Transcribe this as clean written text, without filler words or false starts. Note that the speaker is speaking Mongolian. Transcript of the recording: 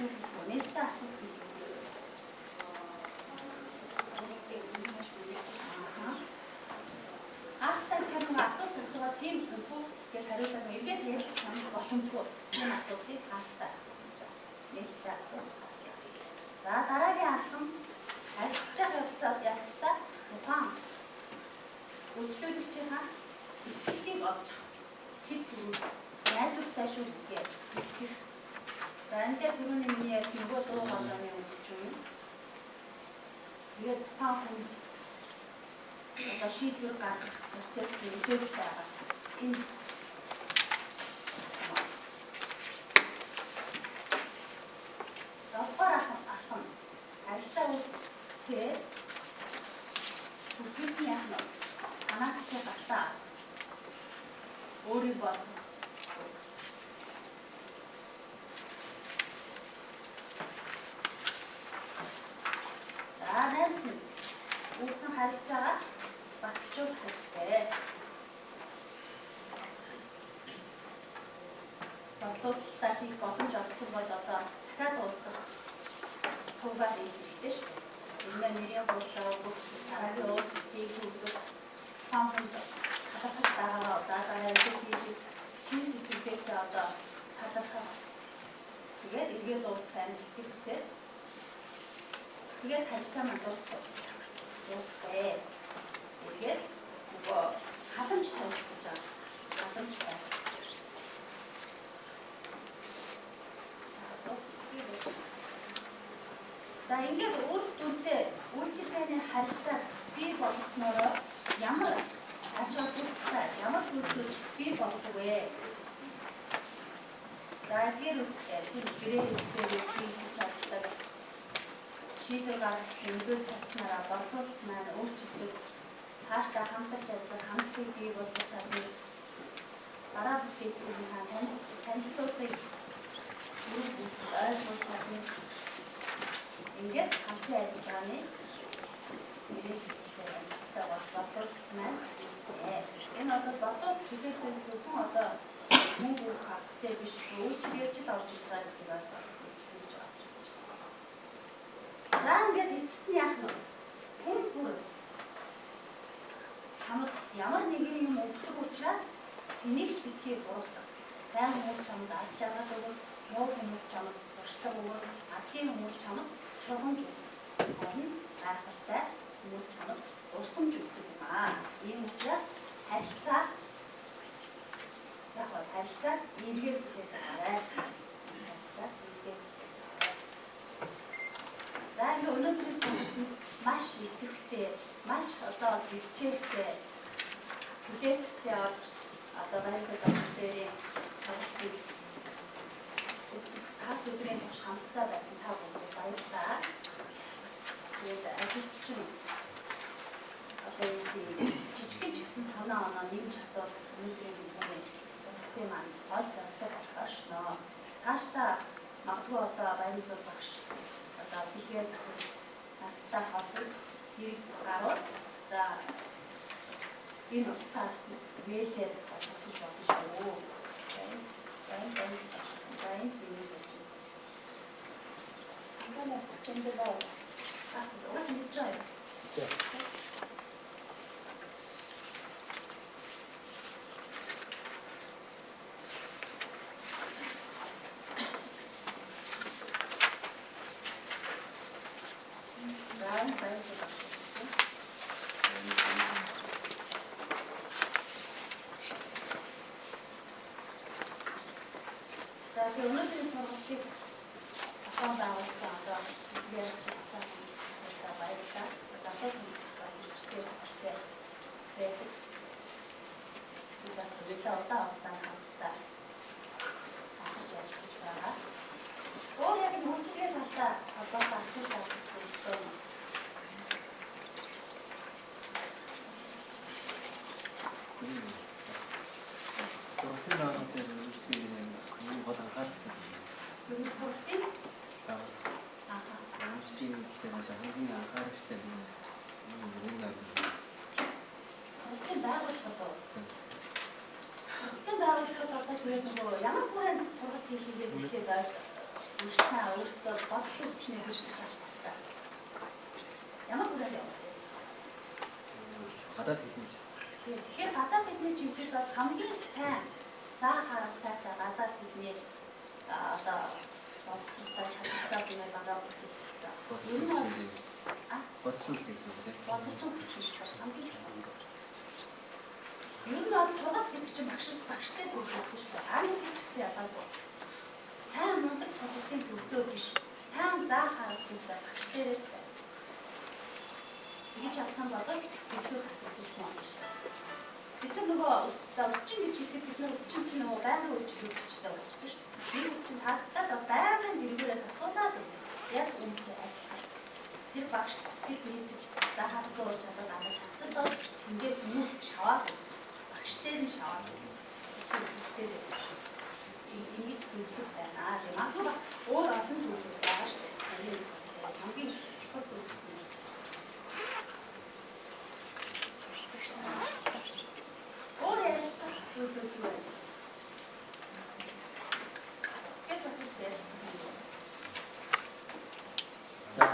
асуулт нээлттэй асуулт гэж Ахтай тэр асуулт асуугаад тийм үгүй гэж хариулсан эргээд ярилцах санах боломжгүй тийм асуултыг хаалттай асуух гэж байна. Нээлттэй асуулт. За дараагийн алхам харилцаж байгаа явцад ялцтай тухайн үйлчлүүлэгчийнхаа итгэлийг олж авах. Тэр түрүү найдвартай шүү гэхээр итгэх. За энэ дээр түрүүний миний ярьсан нөгөө дуу хоолойны өгч юм. Тэгээд тухайн хүн одоо шийдвэр гаргах процесс нөлөөлж байгаа. Энэ долоогоор алхам харилцаа үүсээ бүхний яах нь анаачлаа батаа өөрийн бод үүсэн харилцаагаа батжуулах хэрэгтэй. Бодлуулалтаа хийх боломж олгосон бол одоо дахиад уулзах цуглаа хийх хэрэгтэй шүү дээ. Энэ нэрийн бодлоо бүх дараагийн уулзалт хийх үгээр фонд хатагт байгаа дараа хийх шинэ сэтгэлгээсээ одоо хатагах. Тэгээд эргээд уулзах амжилтыг хүсээд тэгээд харилцаа маань дуусах. Окей. Тэгээд нөгөө халамж тавих гэж байгаа. Халамж тавих. За ингээд үр дүнтэй үйлчлэгээний харилцаа бий болгосноор ямар ач холбогдолтой ямар зүйлс бий болдог вэ? За гэр гэрээ хийж чаддаг шийдвэр гаргах нөлөөлж чадсанараа бодлуулалт маань өөрчлөгдөж хааштай хамтарч чаддаг хамтыг бий болгож чадна. Дараа бүтээгдэхүүнийн танилцуулгыг ойлгож чадна. Ингээд хамтын ажиллагааны нэрээр амжилттай бодлуулалт маань энэ одоо бодлуулалт хэлээгүй зөвхөн одоо мөнгө хавттай биш үйлчлэгээ ч орж ирж байгаа гэдэг ойлголт үйлчлэж байгаа. За ингээд эцэст нь яах вэ? Хүн бүр чамд ямар нэгэн юм өгдөг учраас энийг ч битгий буруутгах. Сайн хүмүүс чамд аз жаргал өгөх, муу хүмүүс чамд туршлага өгөх, адгийн хүмүүс чамд шугамж өгөх. Харин гайхалтай хүмүүс чамд урсамж өгдөг юм аа. Ийм учраас харилцаа эргээд хийж байгаарай. За энэ өнөөдрийн маш идэвхтэй, маш одоо хичээлтэй, хүлээцтэй орж одоо байцааг дээр тавьдаг. Хас өдрийн турш хамтдаа байсан та бүхэнд баярлалаа. Тэгээд ажилч чинь одоо жижигхэн ч гэсэн санаа оноо нэг чадвар өнөөдрийн бидний бүхтэй маань гол зорилго болчихно. Цаашдаа магадгүй одоо баярлал багш одоо бэлгээ захир надтай холбогд хэрэг гарууд за энэ утсаар мэйлээр холбогдож болно шүү. Өнөөдрийн сургалтыг ахын байгуулсан одоо ярьж байгаа баярлалаа. Дахиад хэлчихээ багштай байдаг. Бид одоо авсан хамтдаа ахиж ажиллаж байгаа. Өөр яг мөчгөө талаа одоо ахиж ажиллаж байна. Ямар сургалтын сургалт хийхээ Өөрсдөө өөрсдөө бодсон хүчний хэлж чадж байна. Ямар хүрээ явах вэ? Гадаад хэлнэ. Тэгэхээр гадаад хэлний чиглэл бол хамгийн сайн заахаар сайтай гадаад хэлний одоо боловсролтой чадвартай юмээ байгаа бүтээх хэрэгтэй. Ер нь бол Боловсон л гэсэн үг тийм. боловсон хүч биш хамгийн чухал. Ер нь бол сургууль гэдэг чинь багштай төлөвлөх шүү. Ааны хэлчихсэн ялгаагүй. Сайн мундаг сургуулийн төвлөө биш. Сайн заахаар төлөвлөх багш дээрээ гэж авсан бодол зөвлөх хэрэгтэй юм шүү. Бид нөгөө усчин гэж хэлэхэд бид нөгөө усчин чинь нөгөө байгалийн үеч хөвчтэй болчихсон шүү. Энэ үечин таалтаад байгалийн дэргээрээ засуулаад байна. Яг үүнтэй адилхан. Тэр багш бид нэгдэж заахаар зурж чадаад амж чадсан бол ингээд хүмүүс шаваад багш дээр нь шаваад тэр ингэж зөвлөх байна. Магадгүй бас өөр олон зүйлүүд байгаа шүү дээ. Хамгийн чухал зүйл нь өөр ярилцах зүйлүүд байна. За